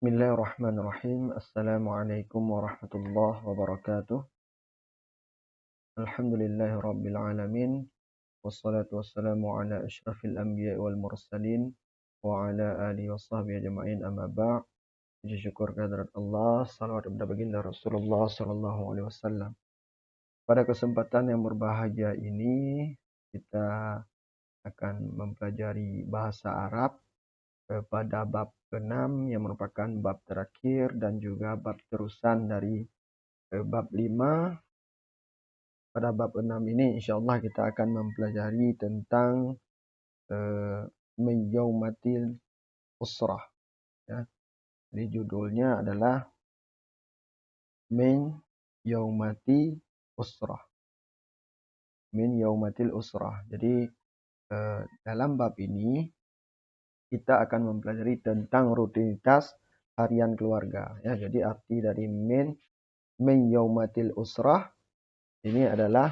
Bismillahirrahmanirrahim. Assalamualaikum warahmatullahi wabarakatuh. Alhamdulillahirabbil alamin. Wassalatu wassalamu ala asyrafil anbiya'i wal mursalin wa ala alihi washabbihi ajma'in, amma ba'. Puji syukur kehadirat Allah, salawat kepada baginda Rasulullah sallallahu alaihi wasallam. Pada kesempatan yang berbahagia ini kita akan mempelajari bahasa Arab pada bab ke-6 yang merupakan bab terakhir dan juga bab terusan dari bab 5. Pada bab 6 ini insyaallah kita akan mempelajari tentang min yaumatil usrah, ya. Jadi judulnya adalah min yaumati usrah. Min yaumatil usrah. Jadi dalam bab ini kita akan mempelajari tentang rutinitas harian keluarga, ya. Jadi arti dari min yaumatil usrah ini adalah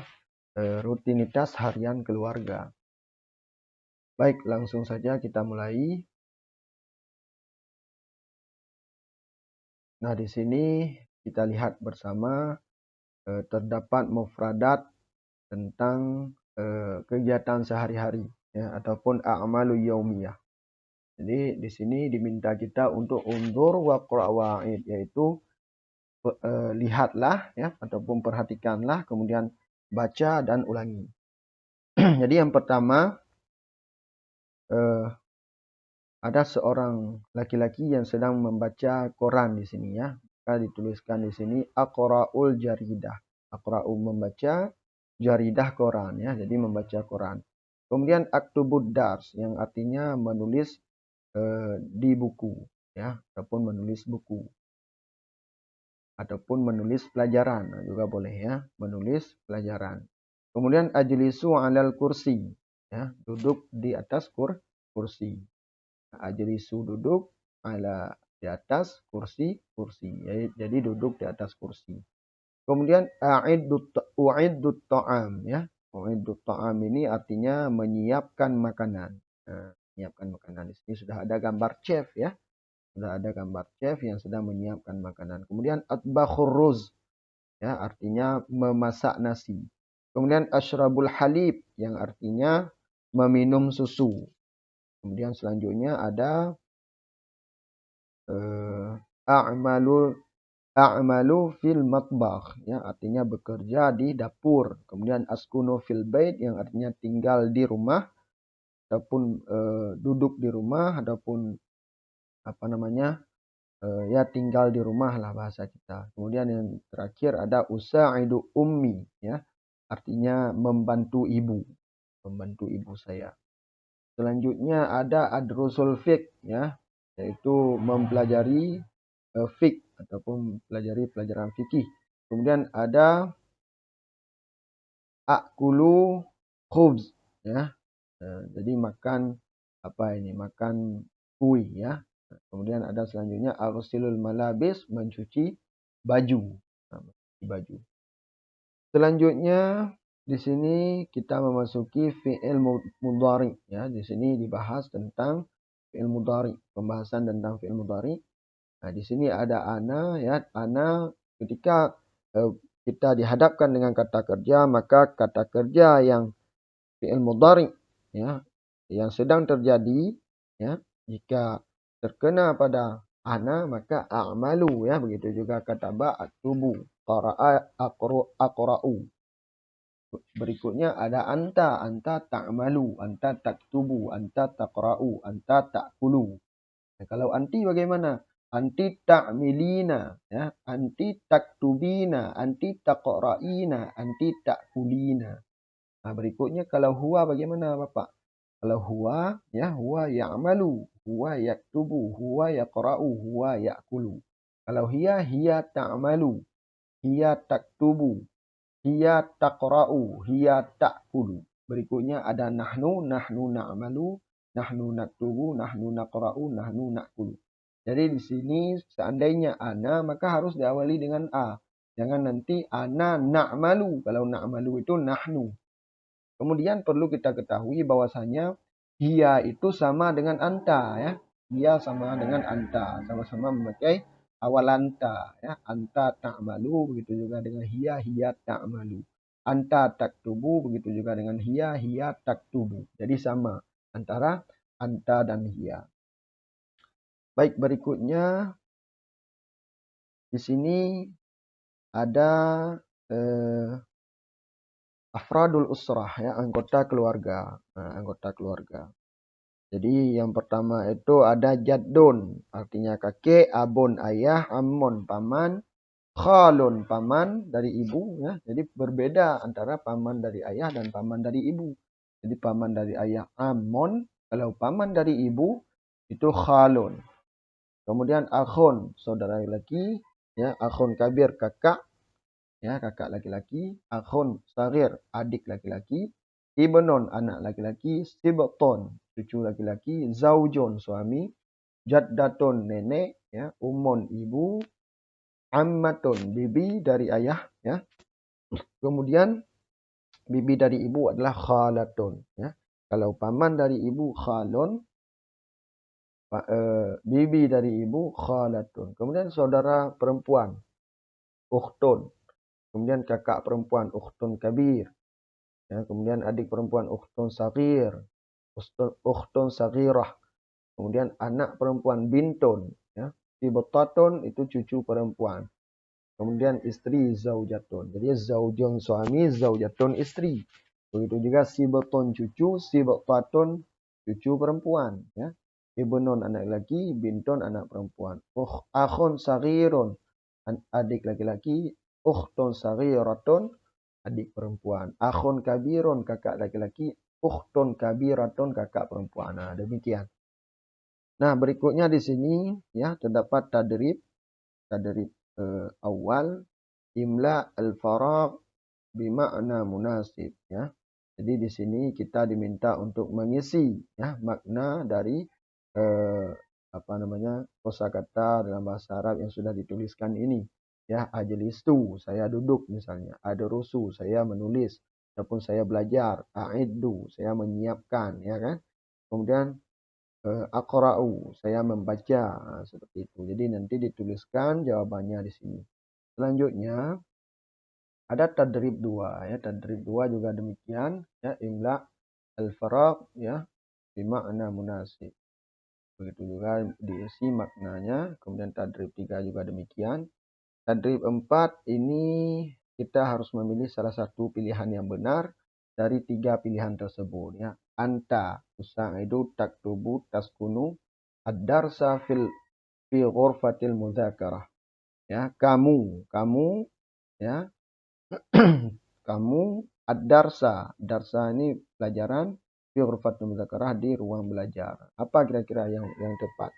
rutinitas harian keluarga. Baik, langsung saja kita mulai. Nah, di sini kita lihat bersama terdapat mufradat tentang kegiatan sehari-hari, ya, ataupun a'malu yaumiyah. Jadi di sini diminta kita untuk undur wa qra' wa'id, yaitu lihatlah, ya, ataupun perhatikanlah, kemudian baca dan ulangi. Jadi yang pertama, ada seorang laki-laki yang sedang membaca Quran di sini, ya. Maka dituliskan di sini aqra'ul jaridah. Aqra'u membaca, jaridah Quran, ya. Jadi membaca Quran. Kemudian aktubud dars yang artinya menulis di buku, ya, ataupun menulis buku. Ataupun menulis pelajaran, nah, juga boleh, ya, menulis pelajaran. Kemudian ajlisu 'alal kursi, ya, duduk di atas kursi. Ajlisu duduk, ala di atas, kursi. Jadi duduk di atas kursi. Kemudian u'iddut ta'am, ya. U'iddut ta'am ini artinya menyiapkan makanan. Nah, menyiapkan makanan. Di sini sudah ada gambar chef, ya. Sudah ada gambar chef yang sedang menyiapkan makanan. Kemudian atbakhur ruz, ya, artinya memasak nasi. Kemudian asyrabul halib yang artinya meminum susu. Kemudian selanjutnya ada a'malu fil matbakh, ya, artinya bekerja di dapur. Kemudian askunu fil bait yang artinya tinggal di rumah ataupun duduk di rumah ataupun ya tinggal di rumah lah bahasa kita. Kemudian yang terakhir ada usa'idu ummi, ya, artinya membantu ibu saya. Selanjutnya ada adrusul fiqh, ya, yaitu mempelajari fiqh ataupun pelajari pelajaran fikih. Kemudian ada akulu khubz, ya. Jadi makan makan kue, ya. Kemudian ada selanjutnya aghsilul malabis, mencuci baju. Baju. Selanjutnya di sini kita memasuki fi'il mudhari, ya. Di sini dibahas tentang fi'il mudhari, pembahasan tentang fi'il mudhari. Nah, di sini ada ana, ya. Ana ketika kita dihadapkan dengan kata kerja, maka kata kerja yang fi'il mudhari, ya, yang sedang terjadi, ya, jika terkena pada ana maka a'malu, ya. Begitu juga kata ba'atubu, qara'a aqra'u. Berikutnya ada anta ta'malu, anta taktubu, anta taqra'u, anta ta'kulu. Nah, kalau anti bagaimana? Anti ta'milina, ya, anti taktubina, anti taqra'ina, anti ta'kulina. Nah, berikutnya kalau huwa bagaimana, Bapak? Kalau huwa, ya, huwa ya'malu, huwa yaktubu, huwa yaqra'u, huwa ya'kulu. Kalau hiya ta'malu, hiya taktubu, hiya taqra'u, hiya ta'kulu. Berikutnya ada nahnu na'malu, nahnu naktubu, nahnu naqra'u, nahnu na'kulu. Jadi di sini seandainya ana maka harus diawali dengan a. Jangan nanti ana na'malu. Kalau na'malu itu nahnu. Kemudian perlu kita ketahui bahwasanya hiya itu sama dengan anta, ya. dia sama dengan anta, sama-sama memakai awal anta, ya. Anta ta'malu, begitu juga dengan hiya ta'malu. Anta taktubu, begitu juga dengan hiya taktubu. Jadi sama antara anta dan hiya. Baik, berikutnya di sini ada afradul usrah, ya, anggota keluarga. Nah, anggota keluarga. Jadi yang pertama itu ada jaddun, artinya kakek, abun ayah, ammun paman, khalun paman dari ibu, ya. Jadi berbeda antara paman dari ayah dan paman dari ibu. Jadi paman dari ayah ammun, kalau paman dari ibu itu khalun. Kemudian akhun, saudara laki, ya, akhun kabir kakak, ya, kakak laki-laki, akhun saghir adik laki-laki, ibnun anak laki-laki, sibton cucu laki-laki, zaujun suami, jaddatun nenek, ya, ummun ibu, ammatun bibi dari ayah, ya. Kemudian bibi dari ibu adalah khalatun, ya. Kalau paman dari ibu khalun, bibi dari ibu khalatun. Kemudian saudara perempuan ukhtun. Kemudian kakak perempuan ukhtun kabir. Ya, kemudian adik perempuan ukhtun saghir, ukhtun saghirah. Kemudian anak perempuan bintun, ya. Sibtatun itu cucu perempuan. Kemudian istri zaujatun. Jadi zaujun suami, zaujatun istri. Begitu juga sibtun cucu, sibtatun cucu perempuan, ya. Ibnun anak laki, bintun anak perempuan. Akhun saghirun adik laki-laki, ukhtun saghiratun adik perempuan. Akhun kabirun kakak laki-laki, ukhtun kabiratun kakak perempuan. Nah, demikian. Nah, berikutnya di sini, ya, terdapat tadrib awal imla al-faragh bima'na munasib, ya. Jadi di sini kita diminta untuk mengisi, ya, makna dari kosakata dalam bahasa Arab yang sudah dituliskan ini. Ya, ajlistu, saya duduk misalnya. Adrusu, saya menulis ataupun saya belajar. A'iddu, saya menyiapkan, ya kan? Kemudian aqra'u, saya membaca, seperti itu. Jadi nanti dituliskan jawabannya di sini. Selanjutnya ada tadrib 2, ya. Tadrib 2 juga demikian, ya, imla al-faragh, ya, bima'na munasib. Begitu juga diisi maknanya. Kemudian tadrib 3 juga demikian. Tadrib 4 ini kita harus memilih salah satu pilihan yang benar dari 3 pilihan tersebut, ya. Anta tusa'idu taktubu taskunu ad-darsa fi ghurfatil mudzakarah. Ya, kamu, ya. Kamu ad-darsa. Darsa ini pelajaran, fi ghurfatil mudzakarah, di ruang belajar. Apa kira-kira yang tepat?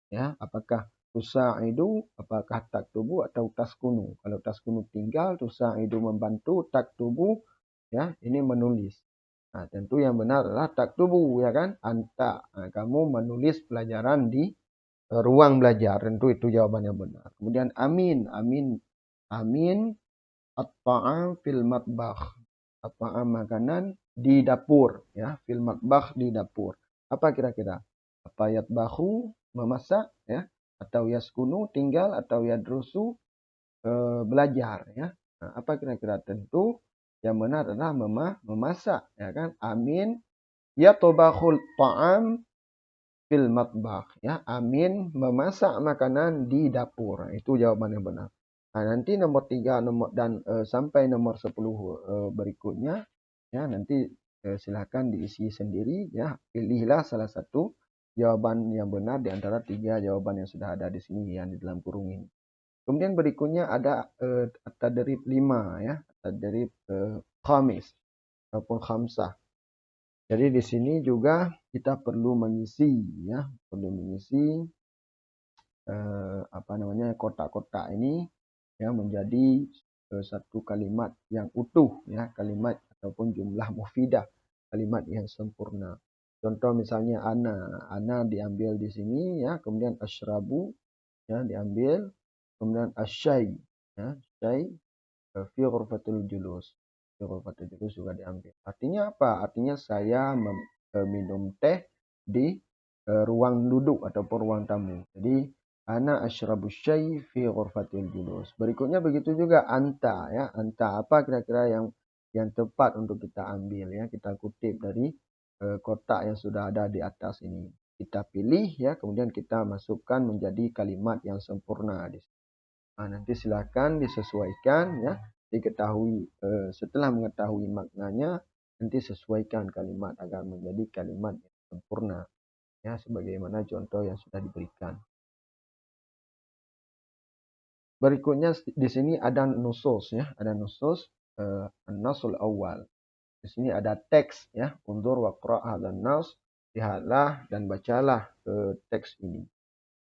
Ya, apakah tusa'idu, apakah taktubu atau taskunu? Kalau taskunu tinggal, tusa'idu membantu, taktubu, ya, ini menulis. Nah, tentu yang benar adalah taktubu, ya kan? Anta, nah, kamu menulis pelajaran di ruang belajar. Tentu itu jawaban yang benar. Kemudian amin, at-ta'am fil matbakh. At-ta'am makanan di dapur, ya, fil matbakh di dapur. Apa kira-kira? Apa yatbahu memasak, ya, atau yaskunu tinggal, atau yadrusu belajar, ya. Nah, apa kira-kira? Tentu yang benar adalah memasak, ya kan? Amin yatbahul ta'am fil matbakh, ya. Amin memasak makanan di dapur. Nah, itu jawaban yang benar. Nah, nanti nomor 3 dan sampai nomor 10 berikutnya, ya, nanti silakan diisi sendiri, ya. Pilihlah salah satu jawaban yang benar di antara 3 jawaban yang sudah ada di sini, yang di dalam kurung ini. Kemudian berikutnya ada tadrib 5, ya, tadrib khamis ataupun khamsah. Jadi di sini juga kita perlu mengisi, ya, kotak-kotak ini, ya, menjadi satu kalimat yang utuh, ya, kalimat ataupun jumlah mufidah, kalimat yang sempurna. Contoh misalnya ana diambil di sini, ya, kemudian asyrabu, ya, diambil, kemudian asyai, ya, syai fi ghurfatul julus. Fi ghurfatul julus juga diambil. Artinya apa? Artinya saya minum teh di ruang duduk ataupun ruang tamu. Jadi ana asyrabu syai fi ghurfatil julus. Berikutnya begitu juga anta ya. Anta apa kira-kira yang tepat untuk kita ambil ya. Kita kutip dari kotak yang sudah ada di atas ini. Kita pilih ya, kemudian kita masukkan menjadi kalimat yang sempurna. Nanti silakan disesuaikan ya. Diketahui setelah mengetahui maknanya, nanti sesuaikan kalimat agar menjadi kalimat yang sempurna. Ya, sebagaimana contoh yang sudah diberikan. Berikutnya di sini ada nusus ya, ada nusus an-nasul awal. Di sini ada teks ya, undur waqra' hadzal nas, lihatlah dan bacalah teks ini.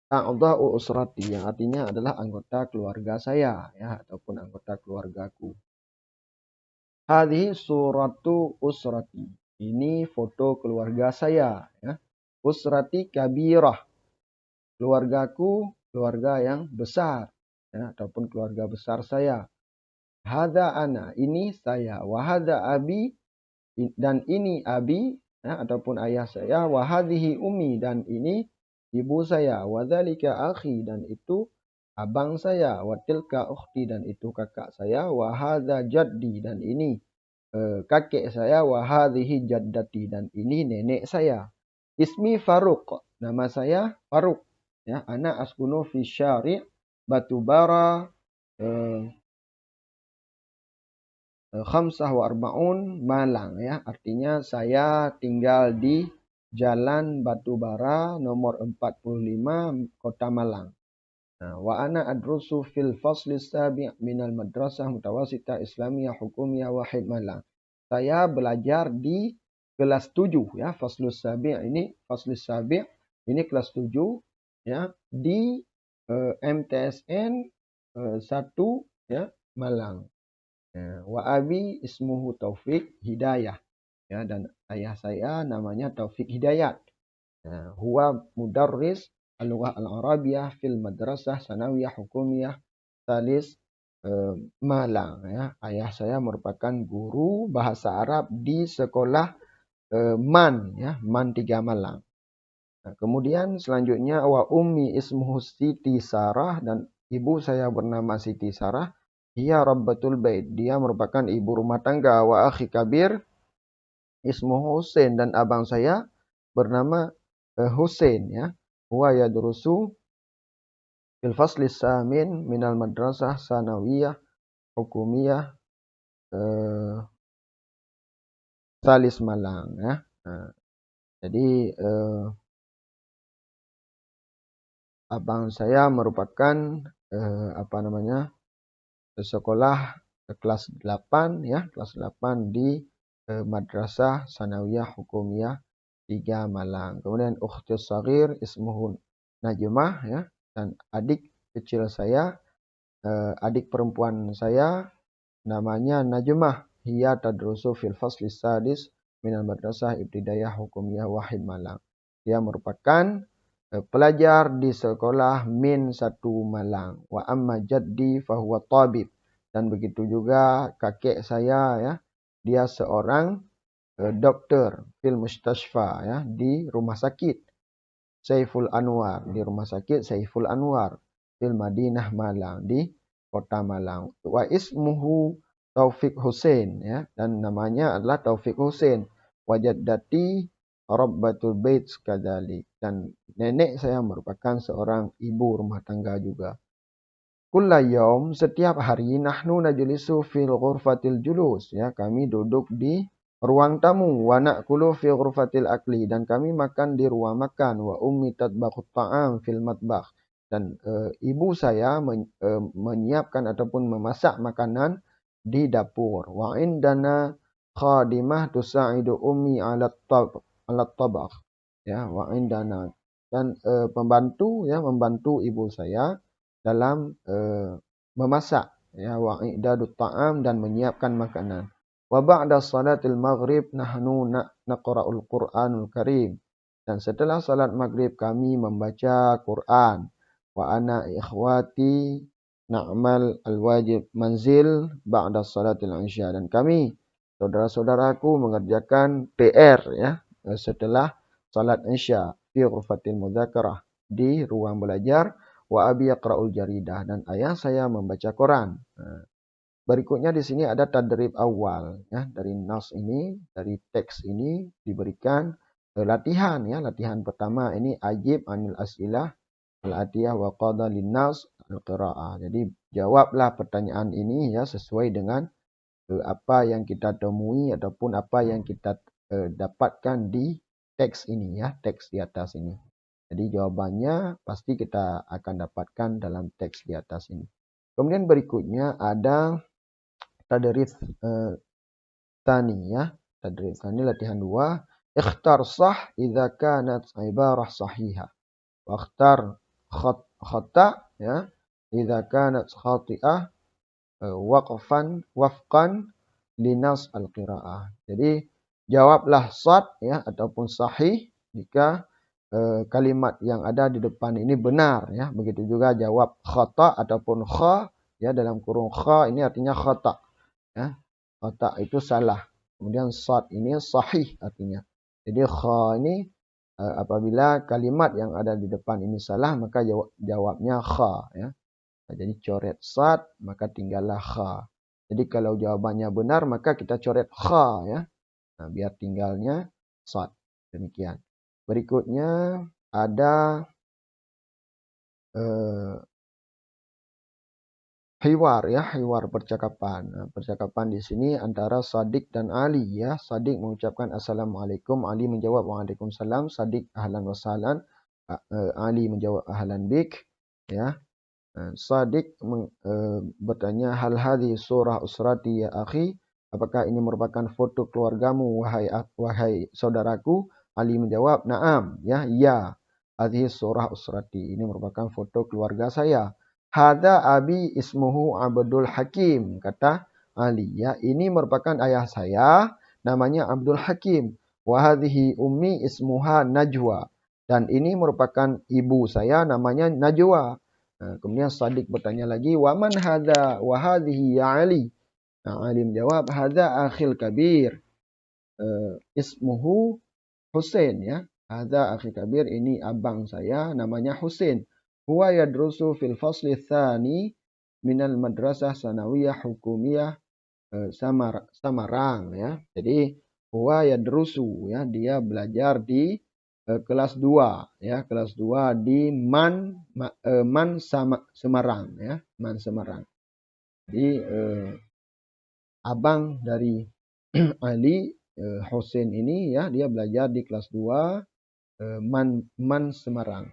A'dha'u usrati yang artinya adalah anggota keluarga saya ya ataupun anggota keluargaku. Hadhihi suratu usrati. Ini foto keluarga saya ya. Usrati kabirah. Keluargaku, keluarga yang besar ya, ataupun keluarga besar saya. Hadza ana, ini saya. Wa hadza abi, dan ini abi ya, ataupun ayah saya. Wa hadhihi ummi, dan ini ibu saya. Wa dzalika akhi, dan itu abang saya. Wa tilka ukhti, dan itu kakak saya. Wa hadza jaddi, dan ini kakek saya. Wa hadhihi jaddati, dan ini nenek saya. Ismi Faruq, nama saya Faruq. Ya, ana askunu fi syari' Batubara 45 Malang ya. Artinya saya tinggal di Jalan Batubara nomor 45 Kota Malang. Wa ana adrusu fil fasli sabi' minal madrasah mutawasitah islamiyah hukumiyah wahid Malang. Saya belajar di kelas 7 ya. Faslus sabi' ini faslus sabi' ini kelas 7 ya di MTSN 1 ya Malang. Wa abi ismuhu Taufik Hidayah ya, dan ayah saya namanya Taufik Hidayat. Huwa mudarris al-lughah al-arabiyah fil madrasah sanawiyah hukumiyah Salis Malang ya. Ayah saya merupakan guru bahasa Arab di sekolah MAN ya, MAN 3 Malang. Kemudian selanjutnya wa ummi ismuhu Siti Sarah, dan ibu saya bernama Siti Sarah. Ia rabbatul bait, dia merupakan ibu rumah tangga. Wa akhi kabir ismuhu Husain, dan abang saya bernama Husain ya. Wa yadrusu fil fasli samin minal madrasah sanawiyah hukumiyah Salis Malang ya. Jadi abang saya merupakan sekolah kelas 8 ya, kelas 8 di Madrasah Sanawiyah Hukumiyah 3 Malang. Kemudian ukhtus saghir ismuhu Najmah ya, dan adik kecil saya, adik perempuan saya namanya Najmah. Hiya tadrusu fil fasli sadis minal madrasah ibtidaiyah hukumiyah wahid Malang. Dia merupakan pelajar di sekolah Min 1 Malang. Wa amma jaddi fahuwa tabib, dan begitu juga kakek saya ya, dia seorang dokter fil mustashfa ya, di rumah sakit Saiful Anwar, di rumah sakit Saiful Anwar fil Madinah Malang, di kota Malang. Wa ismuhu Taufik Hussein ya, dan namanya adalah Taufik Hussein. Wa jaddati Rabbatul Bait kadzalik, dan nenek saya merupakan seorang ibu rumah tangga juga. Kulla yaum, setiap hari, nahnu najlisu fil ghurfatil julus ya, kami duduk di ruang tamu. Wa na'kulu fi ghurfatil akli, dan kami makan di ruang makan. Wa ummi tatbaqut ta'am fil matbakh, dan ibu saya menyiapkan ataupun memasak makanan di dapur. Wa indana khadimah tusa'idu ummi ala tabakh ya, wa indana, dan pembantu ya, membantu ibu saya dalam memasak ya, wa i'dadut ta'am, dan menyiapkan makanan. Wa ba'da salatil maghrib nahnu naqra'ul Qur'anul Karim, dan setelah salat maghrib kami membaca Quran. Wa ana ikhwati na'mal al-wajib manzil ba'da salatil isya, dan kami saudara-saudaraku mengerjakan PR ya setelah salat isya. fi ghurfatil mudzakarah, di ruang belajar, wa abi yaqra'ul jaridah, dan ayah saya membaca koran. Berikutnya di sini ada tadrib awal, ya, dari nas ini, dari teks ini diberikan latihan, ya. Latihan pertama ini ajib anil as'ilah al-atiyah wa qadha linnas al-qira'ah. Jadi jawablah pertanyaan ini, ya, sesuai dengan apa yang kita temui ataupun apa yang kita dapatkan di teks ini, ya, teks di atas ini. Jadi jawabannya pasti kita akan dapatkan dalam teks di atas ini. Kemudian berikutnya ada tadrib tani, ya. Tadrib tani latihan 2. Ikhtar sah idza kanat ibarah sahihah. Wa ikhtar khata, ya, idza kanat khati'ah wafqan linas al-qira'ah. Jadi jawablah sad, ya, ataupun sahih jika kalimat yang ada di depan ini benar, ya. Begitu juga jawab khata ataupun kha, ya, dalam kurung kha ini artinya khata, ya. Khata itu salah. Kemudian sad ini sahih artinya. Jadi kha ini apabila kalimat yang ada di depan ini salah maka jawabnya kha, ya. Nah, jadi coret sad, maka tinggallah kha. Jadi kalau jawabannya benar, maka kita coret kha, ya. Nah, biar tinggalnya sad. Demikian. Berikutnya ada hiwar, ya, hiwar percakapan. Nah, percakapan di sini antara Shadiq dan Ali, ya. Shadiq mengucapkan assalamualaikum, Ali menjawab waalaikumsalam. Shadiq ahlan wa sahlan, Ali menjawab ahlan bik, ya. Shadiq bertanya, hal hadhi surah usrati ya akhi, apakah ini merupakan foto keluargamu wahai saudaraku? Ali menjawab, na'am, ya, ya. Hadhi surah usrati, ini merupakan foto keluarga saya. Hada abi ismuhu Abdul Hakim, kata Ali, ya, ini merupakan ayah saya, namanya Abdul Hakim. Wa hadhihi ummi ismuha Najwa, dan ini merupakan ibu saya, namanya Najwa. Nah, kemudian Shadiq bertanya lagi, wa man hadha wa hadhihi ya Ali? Nah, Ali menjawab, hadha akhil kabir, ismuhu Husain, ya. Hadha akhil kabir, ini abang saya, namanya Husain. Huwa yadrusu fil fasli tsani minal madrasah sanawiyah hukumiyah Samarang, ya. Jadi huwa yadrusu, ya, dia belajar di kelas 2, ya, kelas 2 di Semarang, ya, Man Semarang. Jadi abang dari Ali Husain ini, ya, dia belajar di kelas 2 Man Semarang.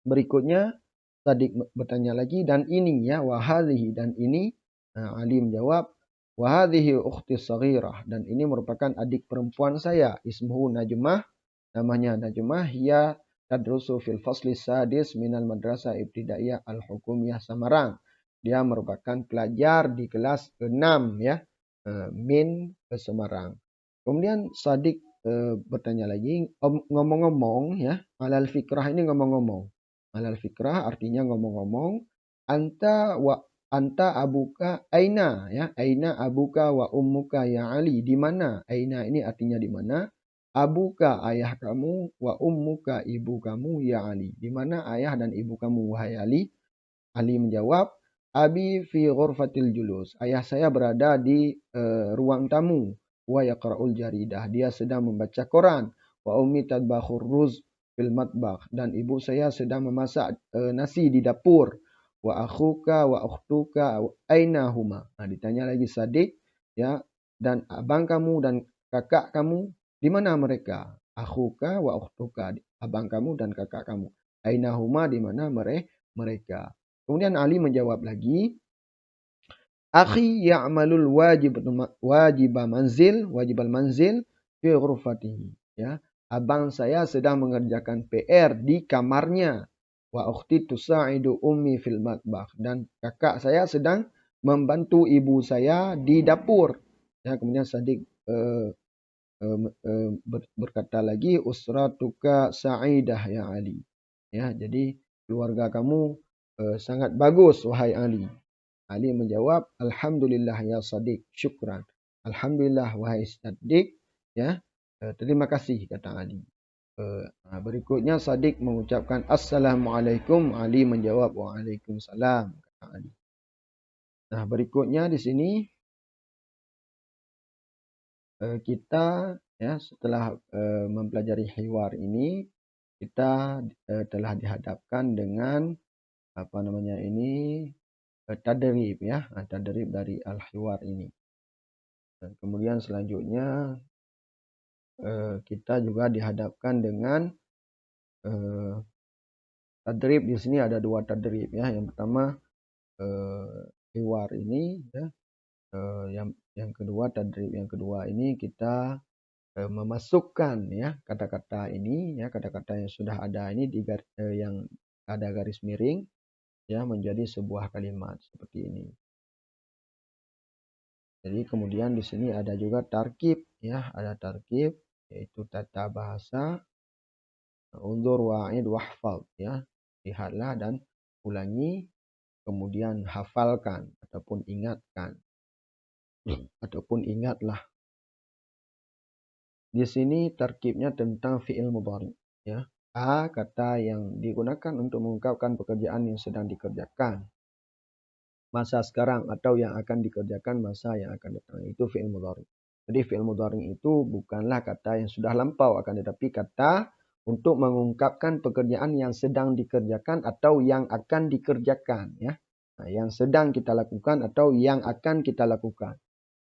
Berikutnya Shadiq bertanya lagi, dan ini, ya, wahadhihi, dan ini. Nah, Ali menjawab, wahadhihi ukhti saghirah, dan ini merupakan adik perempuan saya, ismuhu Najmah, namanya Najmah, ya, tadrusu fil fasli sadis minal madrasah ibtidaiyah al-hukumiyah Samarang. Dia merupakan pelajar di kelas 6, ya, min Semarang. Kemudian Shadiq bertanya lagi, ngomong-ngomong, ya, alal fikrah ini ngomong-ngomong. Alal fikrah artinya ngomong-ngomong. Anta abuka aina, ya, aina abuka wa ummuka ya Ali, di mana? Aina ini artinya di mana? Abuka ayah kamu, wa ummuka ibu kamu ya Ali, di mana ayah dan ibu kamu wahai Ali? Ali menjawab, abi fi ghurfatil julus, ayah saya berada di ruang tamu. Wa yaqra'ul jaridah, dia sedang membaca koran. Wa ummi tadbakhur ruz fil matbakh, dan ibu saya sedang memasak nasi di dapur. Wa akhuka wa ukhtuka aina huma. Nah, ditanya lagi Shadiq, ya, dan abang kamu dan kakak kamu di mana mereka? Akhuka wa ukhtuka, abang kamu dan kakak kamu. Aina huma, di mana mereka? Kemudian Ali menjawab lagi, akhi ya'malul wajibal manzil fi ghurfatihi, ya. Abang saya sedang mengerjakan PR di kamarnya. Wa ukhti tusa'idu ummi fil matbakh, dan kakak saya sedang membantu ibu saya di dapur. Ya, kemudian Shadiq berkata lagi, usratuka sa'idah ya Ali. Ya, jadi keluarga kamu sangat bagus wahai Ali. Ali menjawab, alhamdulillah ya Shadiq, syukran. Alhamdulillah wahai Shadiq, ya, terima kasih, kata Ali. Berikutnya Sadiq mengucapkan Assalamualaikum, Ali menjawab Waalaikumsalam, kata Ali. Nah, berikutnya di sini kita ya setelah mempelajari hiwar ini, kita telah dihadapkan dengan apa namanya ini tadrib ya, tadrib dari al-hiwar ini. Dan kemudian selanjutnya kita juga dihadapkan dengan tadrib. Di sini ada dua tadrib ya. Yang pertama hiwar ini ya. Yang kedua tadrib yang kedua ini kita memasukkan ya kata-kata ini ya, kata-kata yang sudah ada ini yang ada garis miring ya menjadi sebuah kalimat seperti ini. Jadi kemudian di sini ada juga tarkib ya, ada tarkib yaitu tata bahasa undur wa'id wahfal ya. Lihatlah dan ulangi, kemudian hafalkan ataupun ingatkan. Ataupun ingatlah. Di sini tarkibnya tentang fi'il mudhari ya. A kata yang digunakan untuk mengungkapkan pekerjaan yang sedang dikerjakan masa sekarang atau yang akan dikerjakan masa yang akan datang, itu fi'il mudhari. Jadi fi'il mudhari itu bukanlah kata yang sudah lampau, akan tetapi kata untuk mengungkapkan pekerjaan yang sedang dikerjakan atau yang akan dikerjakan ya. Nah, yang sedang kita lakukan atau yang akan kita lakukan.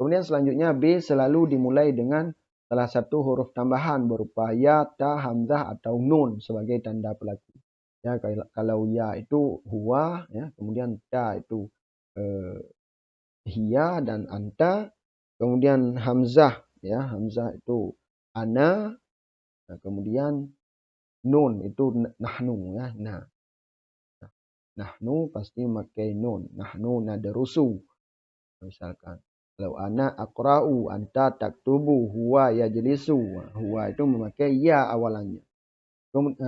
Kemudian selanjutnya B selalu dimulai dengan salah satu huruf tambahan berupa ya, ta, hamzah atau nun sebagai tanda pelaku. Ya, kalau ya itu huwa ya, kemudian ta itu hiya dan anta, kemudian hamzah ya, hamzah itu ana, nah, kemudian nun itu nahnu ya. Nah, nahnu pasti memakai nun, nahnu nadrusu misalkan. Kalau ana aqra'u, anta taktubu, huwa yajlisu. Huwa itu memakai ya awalannya.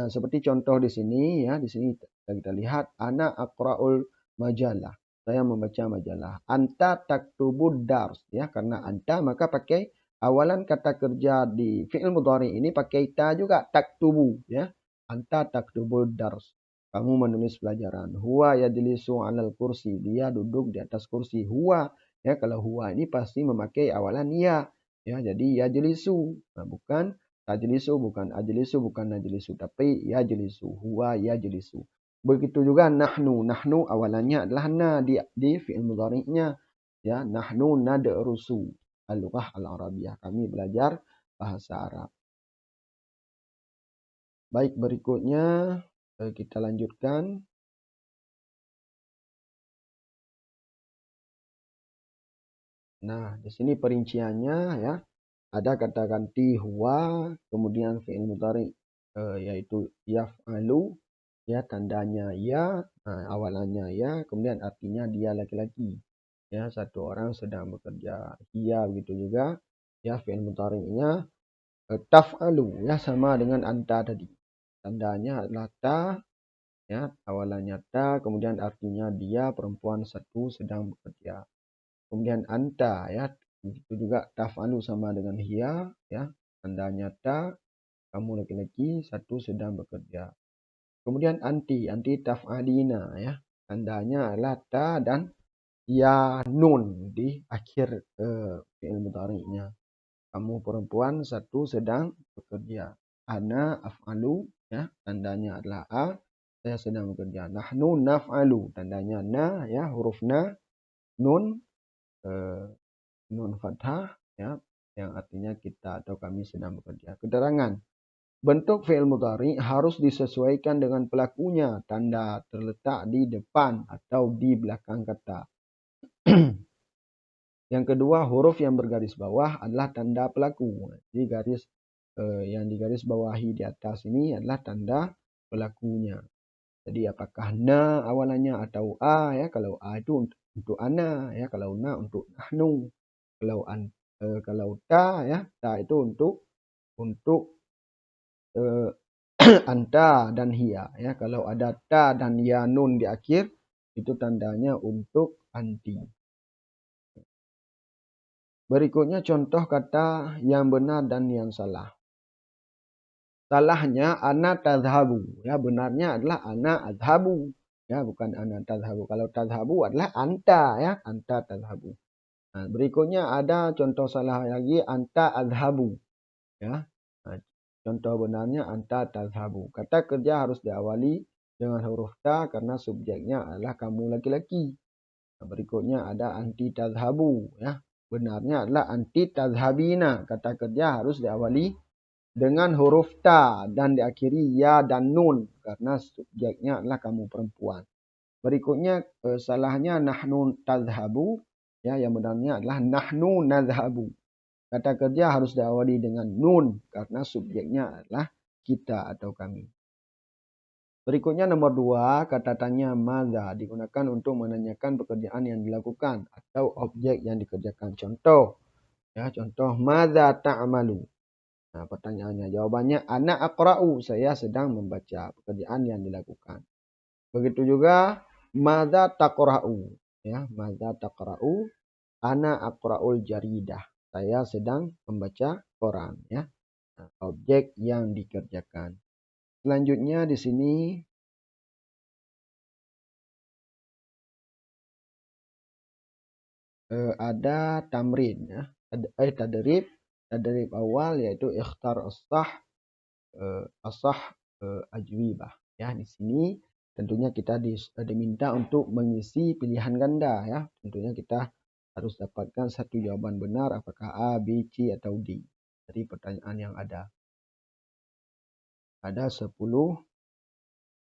Seperti contoh di sini ya, di sini kita lihat ana aqra'ul majalah. Saya membaca majalah. Anta taktubud dars ya, karena anta maka pakai awalan kata kerja di fi'il mudhari ini pakai ta juga, taktubu ya. Anta taktubud dars. Kamu menulis pelajaran. Huwa yajlisu 'alal kursi. Dia duduk di atas kursi. Huwa ya, kalau huwa ini pasti memakai awalan ya. Ya, jadi yajlisu. Nah, bukan tajlisu, bukan ajlisu, bukan najlisu, tapi yajlisu, huwa yajlisu. Begitu juga nahnu. Nahnu awalannya adalah na di fi'il mudhari'nya. Ya, nahnu nadrusu al-lughah al-arabiyah. Kami belajar bahasa Arab. Baik, berikutnya kita lanjutkan. Nah, di sini perinciannya ya. Ada kata ganti huwa, kemudian fi'il mudhari yaitu yaf'alu. Ya, tandanya ya, awalannya ya, kemudian artinya dia laki-laki. Ya, satu orang sedang bekerja. Hiya begitu juga. Ya, fi'il mudhari'nya taf'alu ya, sama dengan anta tadi. Tandanya adalah ta, ya, awalannya ta, kemudian artinya dia perempuan satu sedang bekerja. Kemudian anta ya, begitu juga taf'alu sama dengan hiya ya, tandanya ta, kamu laki-laki satu sedang bekerja. Kemudian anti taf'alina ya. Tandanya adalah ta dan ya nun di akhir fi'il mudhari'nya. Kamu perempuan satu sedang bekerja. Ana af'alu ya, tandanya adalah a, saya sedang bekerja. Nahnu naf'alu, tandanya na ya, huruf na, nun nun fathah ya, yang artinya kita atau kami sedang bekerja. Keterangan. Bentuk fi'il mudhari harus disesuaikan dengan pelakunya. Tanda terletak di depan atau di belakang kata. Yang kedua, huruf yang bergaris bawah adalah tanda pelaku. Jadi garis yang digaris bawahi di atas ini adalah tanda pelakunya. Jadi apakah na awalannya atau a ya. Kalau a itu untuk ana ya, kalau na untuk nahnu. Kalau ta ya, ta itu untuk anta dan hiya ya. Kalau ada ta dan ya nun di akhir itu tandanya untuk anti. Berikutnya contoh kata yang benar dan yang salah. salahnya ana tadhabu. Ya, benarnya adalah ana adhabu. Ya, bukan ana tadhabu. Kalau tadhabu adalah anta, ya, anta tadhabu. Nah, berikutnya ada contoh salah lagi, anta adhabu. Ya. Nah, contoh benarnya anta tadhabu. Kata kerja harus diawali dengan huruf ta karena subjeknya adalah kamu laki-laki. Nah, berikutnya ada anti tadhabu. Ya. Benarnya adalah anti tadhabina. Kata kerja harus diawali dengan huruf ta dan diakhiri ya dan nun karena subjeknya adalah kamu perempuan. Berikutnya salahnya nahnu tadhabu. Ya, yang benarnya adalah nahnu nadhabu. Kata kerja harus diawali dengan nun karena subjeknya adalah kita atau kami. Berikutnya nomor 2, kata tanya madza digunakan untuk menanyakan pekerjaan yang dilakukan atau objek yang dikerjakan. Contoh, ya, contoh madza ta'malu. Nah, pertanyaannya, jawabannya ana aqra'u, saya sedang membaca, pekerjaan yang dilakukan. Begitu juga madza taqra'u, ya, madza taqra'u, ana aqra'ul jaridah. Saya sedang membaca koran, ya. Nah, objek yang dikerjakan. Selanjutnya di sini ada tamrin, ya. Tadrib awal yaitu ikhtar asah ajwibah. Ya, di sini tentunya kita diminta untuk mengisi pilihan ganda, ya. Tentunya kita harus dapatkan satu jawaban benar apakah A, B, C atau D dari pertanyaan yang ada. Ada 10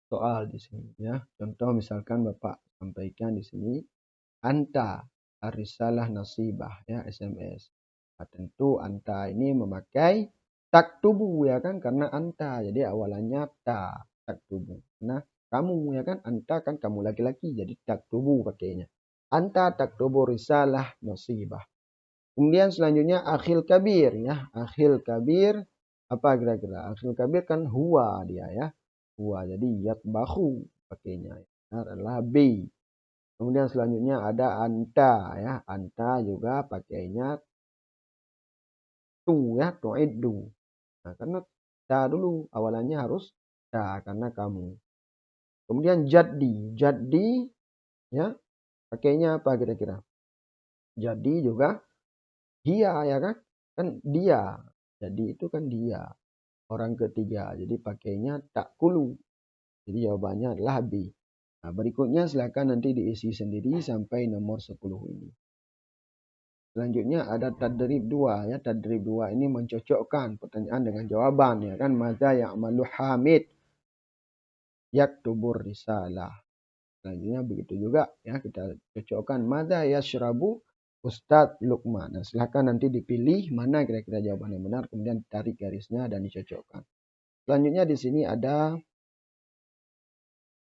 soal di sini, ya. Contoh misalkan Bapak sampaikan di sini anta arisalah nasibah, ya, SMS. Nah, tentu anta ini memakai taktubu, ya kan, karena anta jadi awalannya ta, taktubu. Nah, kamu, ya kan, anta kan kamu laki-laki jadi taktubu pakainya. Anta taktubu risalah nasibah. Kemudian selanjutnya akhil kabir, ya. Akhil kabir apa kira-kira? Akhil kabir kan huwa dia, ya. Huwa jadi yatbahu pakainya. Adalah B. Kemudian selanjutnya ada anta, ya. Anta juga pakainya tu, ya, tu'iddu. Nah, karena ta dulu awalannya harus ta karena kamu. Kemudian jaddi. Jaddi, ya, pakainya apa kira-kira? Jadi juga dia, ya kan? Kan dia. Jadi itu kan dia. Orang ketiga. Jadi pakainya takulu. Jadi jawabannya adalah B. Nah, berikutnya silakan nanti diisi sendiri sampai nomor 10 ini. Selanjutnya ada tadrib 2, ya. Tadrib 2 ini mencocokkan pertanyaan dengan jawaban, ya kan. Madza ya'malu Hamid yaktubur risalah. Selanjutnya begitu juga, ya, kita cocokkan madza yashrabu Ustadz Lukman. Nah, silakan nanti dipilih mana kira-kira jawaban yang benar kemudian tarik garisnya dan dicocokkan. Selanjutnya di sini ada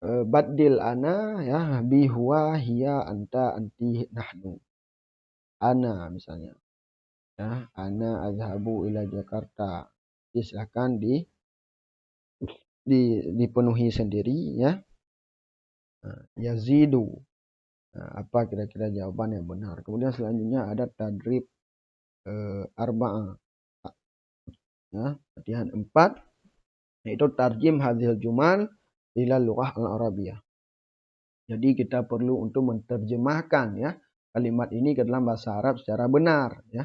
badil ana, ya, bi huwa hiya anta anti nahnu. Ana misalnya, ya, ana azhabu ila Jakarta. Jadi silakan dipenuhi sendiri, ya. Nah, yazidu. Nah, apa kira-kira jawaban yang benar? Kemudian selanjutnya ada tadrib arba'ah, ya, latihan 4 yaitu tarjim hadhil jumal ila lughah al-arabiyah. Jadi kita perlu untuk menerjemahkan, ya, kalimat ini ke dalam bahasa Arab secara benar, ya.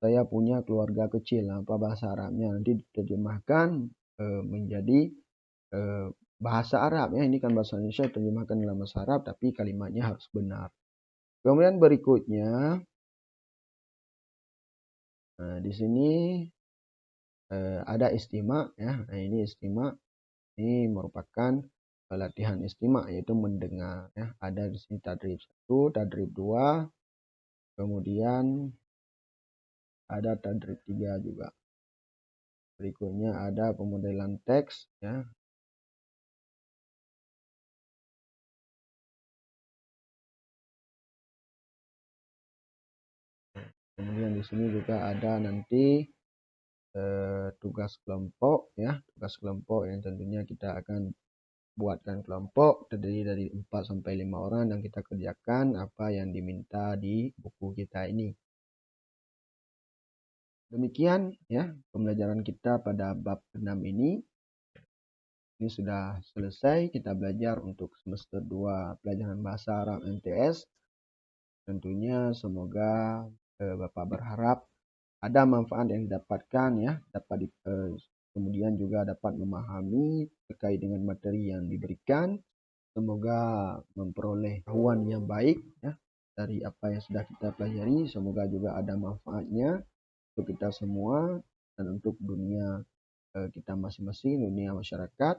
Saya punya keluarga kecil, apa bahasa Arabnya nanti diterjemahkan menjadi bahasa Arab, ya. Ini kan bahasa Indonesia terjemahkan dalam bahasa Arab tapi kalimatnya harus benar. Kemudian berikutnya di sini ada istima, ya. Nah, ini istima. Ini merupakan latihan istima yaitu mendengar, ya. Ada di sini tadrib 1, tadrib 2, kemudian ada tadrib 3 juga. Berikutnya ada pemodelan teks, ya. Kemudian di sini juga ada nanti tugas kelompok, ya. Tugas kelompok yang tentunya kita akan buatkan kelompok terdiri dari 4 sampai 5 orang dan kita kerjakan apa yang diminta di buku kita ini. Demikian ya pembelajaran kita pada bab 6 ini. Ini sudah selesai kita belajar untuk semester 2 pelajaran bahasa Arab MTS. Tentunya semoga Bapak berharap ada manfaat yang didapatkan ya, kemudian juga dapat memahami terkait dengan materi yang diberikan. Semoga memperoleh pengetahuan yang baik ya dari apa yang sudah kita pelajari. Semoga juga ada manfaatnya untuk kita semua dan untuk dunia kita masing-masing, dunia masyarakat.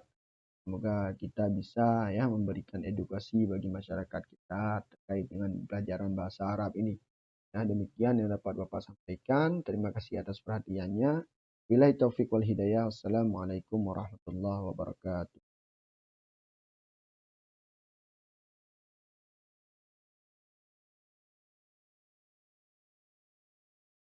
Semoga kita bisa ya memberikan edukasi bagi masyarakat kita terkait dengan pelajaran bahasa Arab ini. Nah, demikian yang dapat Bapak sampaikan. Terima kasih atas perhatiannya. Billahi taufiq wal hidayah. Assalamualaikum warahmatullahi wabarakatuh.